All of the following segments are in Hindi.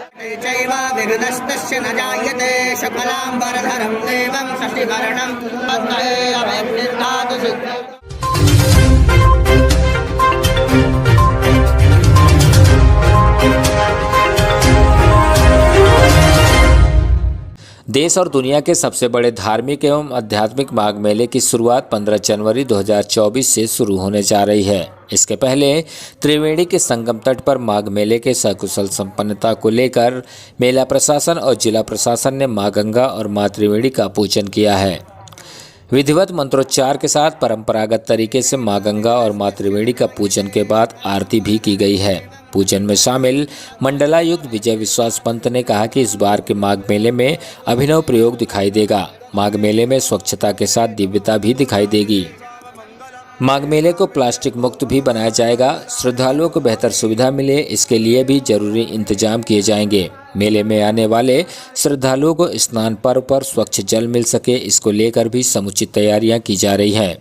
चैव विघ्नस्तस्य न जायते सकलां वरधरं देवं शशिवर्णं पद्मैरभिर्दधातु सिद्धौ। देश और दुनिया के सबसे बड़े धार्मिक एवं आध्यात्मिक माघ मेले की शुरुआत 15 जनवरी 2024 से शुरू होने जा रही है। इसके पहले त्रिवेणी के संगम तट पर माघ मेले के सकुशल संपन्नता को लेकर मेला प्रशासन और जिला प्रशासन ने मां गंगा और मां त्रिवेणी का पूजन किया है। विधिवत मंत्रोच्चार के साथ परंपरागत तरीके से मां गंगा और मां त्रिवेणी का पूजन के बाद आरती भी की गई है। पूजन में शामिल मंडलायुक्त विजय विश्वास पंत ने कहा कि इस बार के माघ मेले में अभिनव प्रयोग दिखाई देगा। माघ मेले में स्वच्छता के साथ दिव्यता भी दिखाई देगी। माघ मेले को प्लास्टिक मुक्त भी बनाया जाएगा। श्रद्धालुओं को बेहतर सुविधा मिले, इसके लिए भी जरूरी इंतजाम किए जाएंगे। मेले में आने वाले श्रद्धालुओं को स्नान पर्व पर स्वच्छ जल मिल सके, इसको लेकर भी समुचित तैयारियां की जा रही हैं।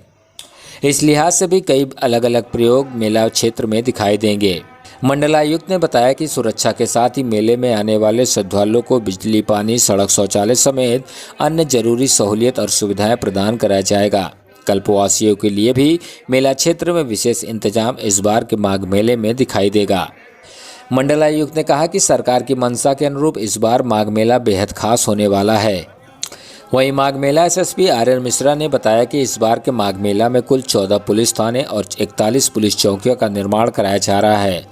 इस लिहाज से भी कई अलग अलग प्रयोग मेला क्षेत्र में दिखाई देंगे। मंडलायुक्त ने बताया कि सुरक्षा के साथ ही मेले में आने वाले श्रद्धालुओं को बिजली, पानी, सड़क, शौचालय समेत अन्य जरूरी सहूलियत और सुविधाएं प्रदान कराया जाएगा। कल्पवासियों के लिए भी मेला क्षेत्र में विशेष इंतजाम इस बार के माघ मेले में दिखाई देगा। मंडलायुक्त ने कहा कि सरकार की मंशा के अनुरूप इस बार माघ मेला बेहद खास होने वाला है। वहीं माघ मेला एसएसपी आर्यन मिश्रा ने बताया कि इस बार के माघ मेला में कुल 14 पुलिस थाने और 41 पुलिस चौकियों का निर्माण कराया जा रहा है।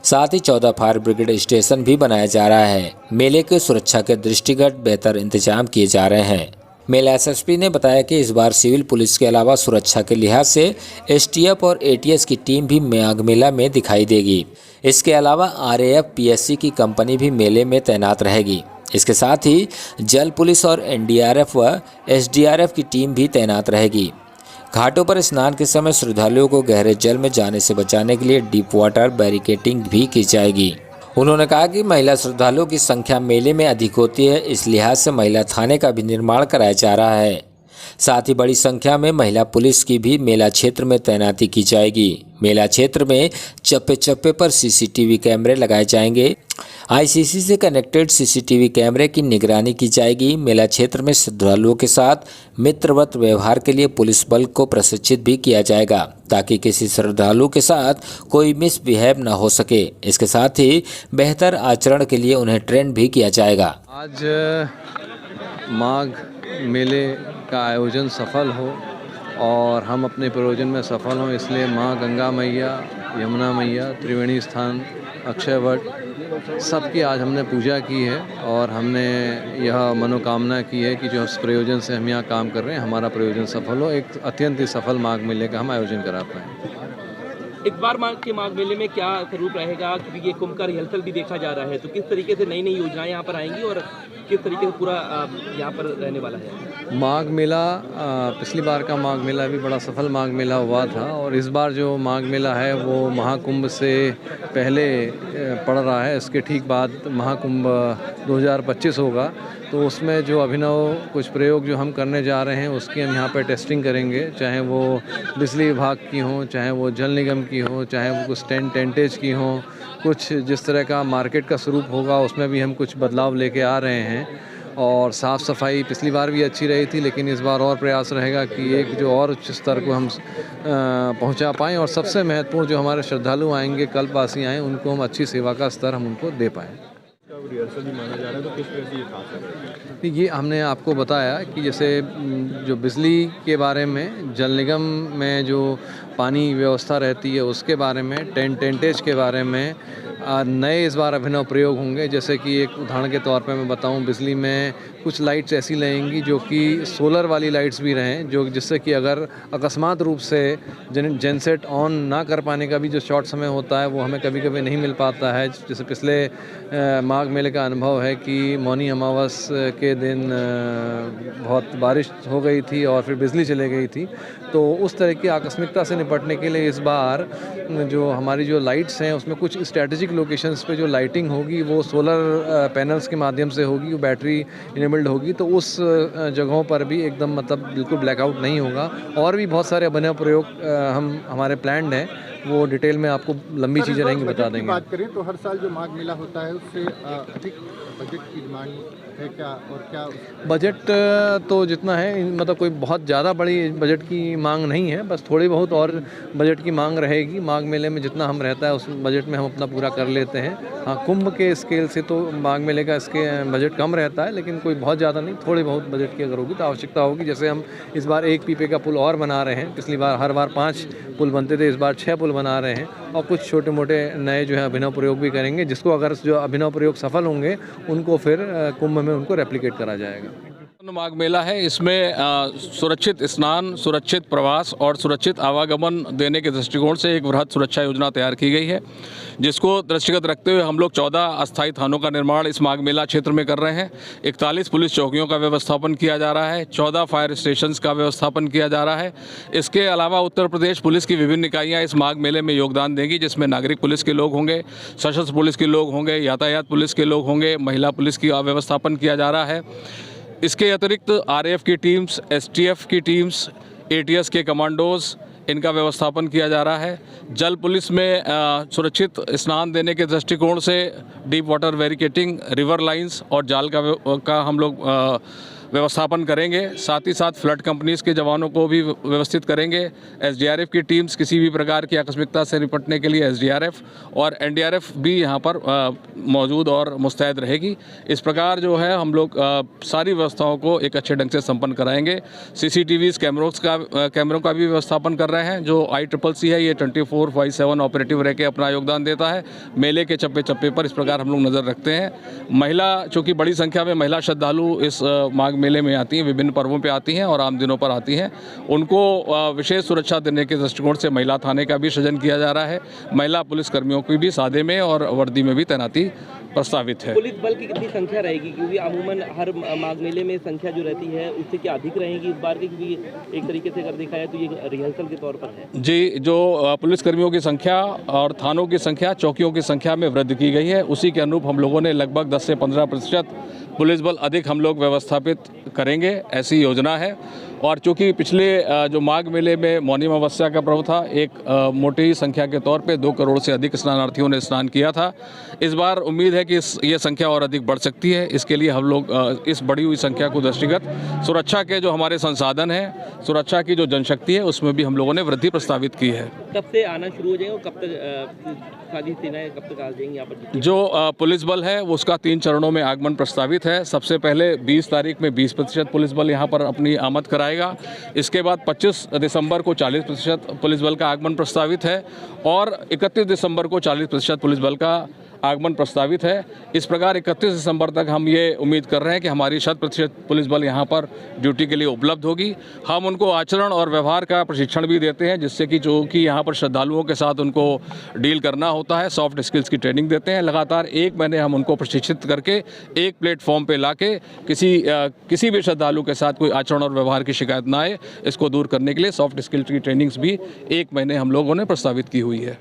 साथ ही 14 फायर ब्रिगेड स्टेशन भी बनाया जा रहा है। मेले की सुरक्षा के दृष्टिगत बेहतर इंतजाम किए जा रहे हैं। मेला एसएसपी ने बताया कि इस बार सिविल पुलिस के अलावा सुरक्षा के लिहाज से एसटीएफ और एटीएस की टीम भी माघ मेला में दिखाई देगी। इसके अलावा आरएएफ पीएससी की कंपनी भी मेले में तैनात रहेगी। इसके साथ ही जल पुलिस और एनडीआरएफ व एसडीआरएफ की टीम भी तैनात रहेगी। घाटों पर स्नान के समय श्रद्धालुओं को गहरे जल में जाने से बचाने के लिए डीप वाटर बैरिकेडिंग भी की जाएगी। उन्होंने कहा कि महिला श्रद्धालुओं की संख्या मेले में अधिक होती है, इस लिहाज से महिला थाने का भी निर्माण कराया जा रहा है। साथ ही बड़ी संख्या में महिला पुलिस की भी मेला क्षेत्र में तैनाती की जाएगी। मेला क्षेत्र में चप्पे चप्पे पर सीसीटीवी कैमरे लगाए जाएंगे। आईसीसी से कनेक्टेड सीसीटीवी कैमरे की निगरानी की जाएगी। मेला क्षेत्र में श्रद्धालुओं के साथ मित्रवत व्यवहार के लिए पुलिस बल को प्रशिक्षित भी किया जाएगा, ताकि किसी श्रद्धालु के साथ कोई मिसबिहेव न हो सके। इसके साथ ही बेहतर आचरण के लिए उन्हें ट्रेन भी किया जाएगा। आज माघ मेले का आयोजन सफल हो और हम अपने प्रयोजन में सफल हों, इसलिए माँ गंगा मैया, यमुना मैया, त्रिवेणी स्थान, अक्षय वट सबकी आज हमने पूजा की है और हमने यह मनोकामना की है कि जो इस प्रयोजन से हम यहाँ काम कर रहे हैं हमारा प्रयोजन सफल हो, एक अत्यंत ही सफल माघ मेले का हम आयोजन करा पाएँ। इस बार माघ मेले में क्या स्वरूप रहेगा, क्योंकि ये कुंभ का रिहर्सल भी देखा जा रहा है, तो किस तरीके से नई नई योजनाएं यहाँ पर आएंगी और किस तरीके से पूरा यहाँ पर रहने वाला है माघ मेला? पिछली बार का माघ मेला भी बड़ा सफल माघ मेला हुआ था और इस बार जो माघ मेला है वो महाकुंभ से पहले पड़ रहा है। इसके ठीक बाद महाकुंभ 2025 होगा, तो उसमें जो अभिनव कुछ प्रयोग जो हम करने जा रहे हैं उसकी हम यहाँ पर टेस्टिंग करेंगे, चाहे वो बिजली विभाग की हो, चाहे वो जल निगम की हो, चाहे वो कुछ टेंटेज की हो, कुछ जिस तरह का मार्केट का स्वरूप होगा उसमें भी हम कुछ बदलाव लेके आ रहे हैं। और साफ़ सफाई पिछली बार भी अच्छी रही थी, लेकिन इस बार और प्रयास रहेगा कि एक जो और उच्च स्तर को हम पहुंचा पाएँ और सबसे महत्वपूर्ण जो हमारे श्रद्धालु आएंगे, कल्पवासी आएँ, उनको हम अच्छी सेवा का स्तर हम उनको दे पाएँ। रिहर्सल भी माना जा रहा है, तो किस तरह से ये खास है? ये हमने आपको बताया कि जैसे जो बिजली के बारे में, जल निगम में जो पानी व्यवस्था रहती है उसके बारे में, टेंटेज के बारे में नए इस बार अभिनव प्रयोग होंगे। जैसे कि एक उदाहरण के तौर पे मैं बताऊं, बिजली में कुछ लाइट्स ऐसी लगेंगी जो कि सोलर वाली लाइट्स भी रहें, जो जिससे कि अगर अकस्मात रूप से जनसेट ऑन ना कर पाने का भी जो शॉर्ट समय होता है वो हमें कभी कभी नहीं मिल पाता है। जैसे पिछले माघ मेले का अनुभव है कि मौनी अमावस के दिन बहुत बारिश हो गई थी और फिर बिजली चले गई थी, तो उस तरह की आकस्मिकता से निपटने के लिए इस बार जो हमारी जो लाइट्स हैं उसमें कुछ स्ट्रैटेजिक लोकेशंस पे जो लाइटिंग होगी वो सोलर पैनल्स के माध्यम से होगी, वो बैटरी इनेबल्ड होगी, तो उस जगहों पर भी एकदम मतलब बिल्कुल ब्लैकआउट नहीं होगा। और भी बहुत सारे अभिनव प्रयोग हमारे प्लान्ड हैं वो डिटेल में आपको लंबी चीज़ें रहेंगी बता बजट की देंगे। बात करें तो हर साल जो माघ मेला होता है उससे अधिक बजट की डिमांड है क्या, और क्या बजट तो जितना है मतलब कोई बहुत ज़्यादा बड़ी बजट की मांग नहीं है, बस थोड़ी बहुत और बजट की मांग रहेगी। माघ मेले में जितना हम रहता है उस बजट में हम अपना पूरा कर लेते हैं। हाँ, कुंभ के स्केल से तो माघ मेले का इसके बजट कम रहता है, लेकिन कोई बहुत ज़्यादा नहीं, थोड़ी बहुत बजट की अगर होगी तो आवश्यकता होगी। जैसे हम इस बार 1 पीपे का पुल और बना रहे हैं, पिछली बार हर बार 5 पुल बनते थे, इस बार 6 पुल बना रहे हैं, और कुछ छोटे मोटे नए जो है अभिनव प्रयोग भी करेंगे, जिसको अगर जो अभिनव प्रयोग सफल होंगे उनको फिर कुंभ में उनको रेप्लिकेट करा जाएगा। माघ मेला है, इसमें सुरक्षित स्नान, सुरक्षित प्रवास और सुरक्षित आवागमन देने के दृष्टिकोण से एक वृहद सुरक्षा योजना तैयार की गई है, जिसको दृष्टिगत रखते हुए हम लोग 14 अस्थायी थानों का निर्माण इस माघ मेला क्षेत्र में कर रहे हैं। 41 पुलिस चौकियों का व्यवस्थापन किया जा रहा है, 14 फायर स्टेशंस का व्यवस्थापन किया जा रहा है। इसके अलावा उत्तर प्रदेश पुलिस की विभिन्न इकाइयाँ इस माघ मेले में योगदान देंगी, जिसमें नागरिक पुलिस के लोग होंगे, सशस्त्र पुलिस के लोग होंगे, यातायात पुलिस के लोग होंगे, महिला पुलिस की व्यवस्थापन किया जा रहा है। इसके अतिरिक्त आरएएफ की टीम्स, एसटीएफ की टीम्स, एटीएस के कमांडोज, इनका व्यवस्थापन किया जा रहा है। जल पुलिस में सुरक्षित स्नान देने के दृष्टिकोण से deep water barricading, river lines और जाल का हम लोग व्यवस्थापन करेंगे। साथ ही साथ फ्लड कंपनीज़ के जवानों को भी व्यवस्थित करेंगे। एसडीआरएफ की टीम्स किसी भी प्रकार की आकस्मिकता से निपटने के लिए एसडीआरएफ और एनडीआरएफ भी यहाँ पर मौजूद और मुस्तैद रहेगी। इस प्रकार जो है हम लोग सारी व्यवस्थाओं को एक अच्छे ढंग से संपन्न कराएंगे। सीसीटीवीज़ कैमरों का भी व्यवस्थापन कर रहे हैं। जो ICCC है ये 24/7 ऑपरेटिव रह के अपना योगदान देता है। मेले के चप्पे चप्पे पर इस प्रकार हम लोग नज़र रखते हैं। महिला, चूँकि बड़ी संख्या में महिला श्रद्धालु इस माघ मेले में आती हैं, विभिन्न पर्वों पे आती हैं और आम दिनों पर आती हैं, उनको विशेष सुरक्षा देने के दृष्टिकोण से महिला थाने का भी सृजन किया जा रहा है। महिला पुलिसकर्मियों की भी सादे में और वर्दी में भी तैनाती प्रस्तावित है। पुलिस बल की कितनी संख्या रहेगी, क्योंकि अमूमन हर माघ मेले में संख्या जो रहती है उससे क्या अधिक रहेगी इस बार की, क्योंकि एक तरीके से अगर देखा जाए तो ये रिहर्सल के तौर पर है। जी, जो पुलिसकर्मियों की संख्या और थानों की संख्या, चौकियों की संख्या में वृद्धि की गई है, उसी के अनुरूप हम लोगों ने लगभग 10 से 15% पुलिस बल अधिक हम लोग व्यवस्थापित करेंगे, ऐसी योजना है। और चूँकि पिछले जो माघ मेले में मौनी अमावस्या का पर्व था, एक मोटी संख्या के तौर पे 2 करोड़ से अधिक स्नानार्थियों ने स्नान किया था। इस बार उम्मीद है कि ये संख्या और अधिक बढ़ सकती है। इसके लिए हम लोग इस बढ़ी हुई संख्या को दृष्टिगत सुरक्षा के जो हमारे संसाधन हैं, सुरक्षा की जो जनशक्ति है, उसमें भी हम लोगों ने वृद्धि प्रस्तावित की है। कब से आना शुरू हो जाएगा और कब तक सारी सेनाएं कब तक आ जाएंगी यहाँ पर? जो पुलिस बल है उसका 3 चरणों में आगमन प्रस्तावित है। सबसे पहले 20 तारीख में 20% पुलिस बल यहाँ पर अपनी आमद कराएगा। इसके बाद 25 दिसंबर को 40% पुलिस बल का आगमन प्रस्तावित है और 31 दिसंबर को 40% पुलिस बल का आगमन प्रस्तावित है। इस प्रकार 31 दिसंबर तक हम ये उम्मीद कर रहे हैं कि हमारी 100% पुलिस बल यहाँ पर ड्यूटी के लिए उपलब्ध होगी। हम उनको आचरण और व्यवहार का प्रशिक्षण भी देते हैं, जिससे कि जो कि यहाँ पर श्रद्धालुओं के साथ उनको डील करना होता है, सॉफ्ट स्किल्स की ट्रेनिंग देते हैं। लगातार 1 महीने हम उनको प्रशिक्षित करके एक प्लेटफॉर्म पे लाके किसी भी श्रद्धालु के साथ कोई आचरण और व्यवहार की शिकायत ना आए, इसको दूर करने के लिए सॉफ्ट स्किल्स की ट्रेनिंग्स भी 1 महीने हम लोगों ने प्रस्तावित की हुई है।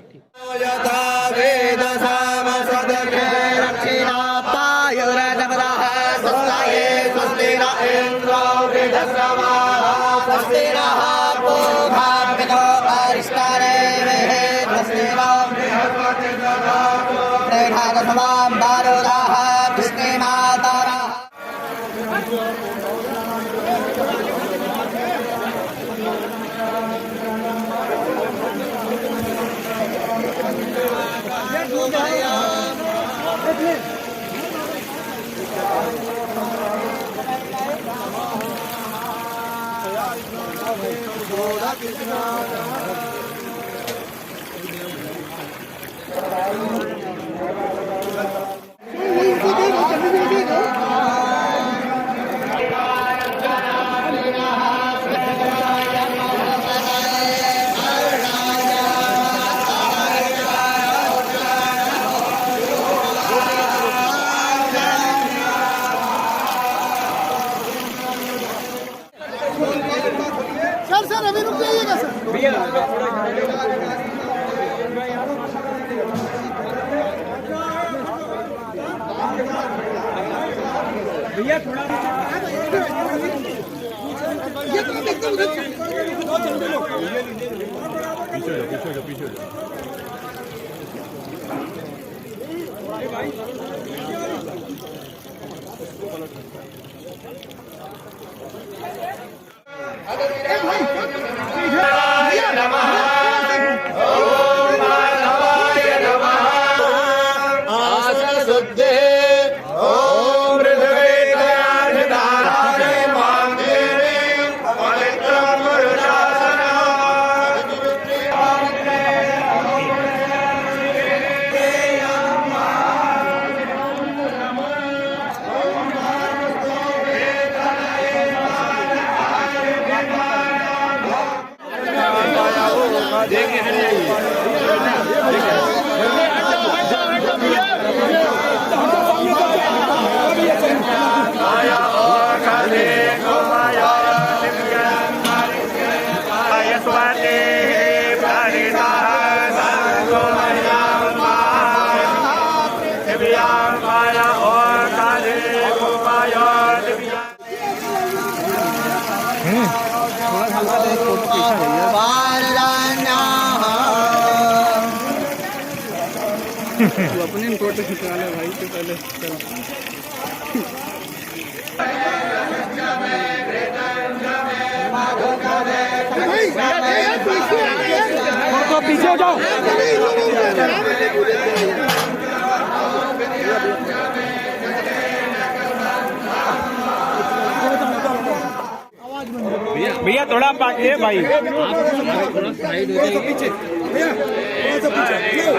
सर अभी रुक जाइएगा सर। भैया थोड़ा ये तो एकदम अपने फोटो खिंचवा ले भाई से पहले तो पीछे जाओ। भैया थोड़ा पाके भाई थोड़ा साइड हो जाइए पीछे भैया थोड़ा सा पीछे।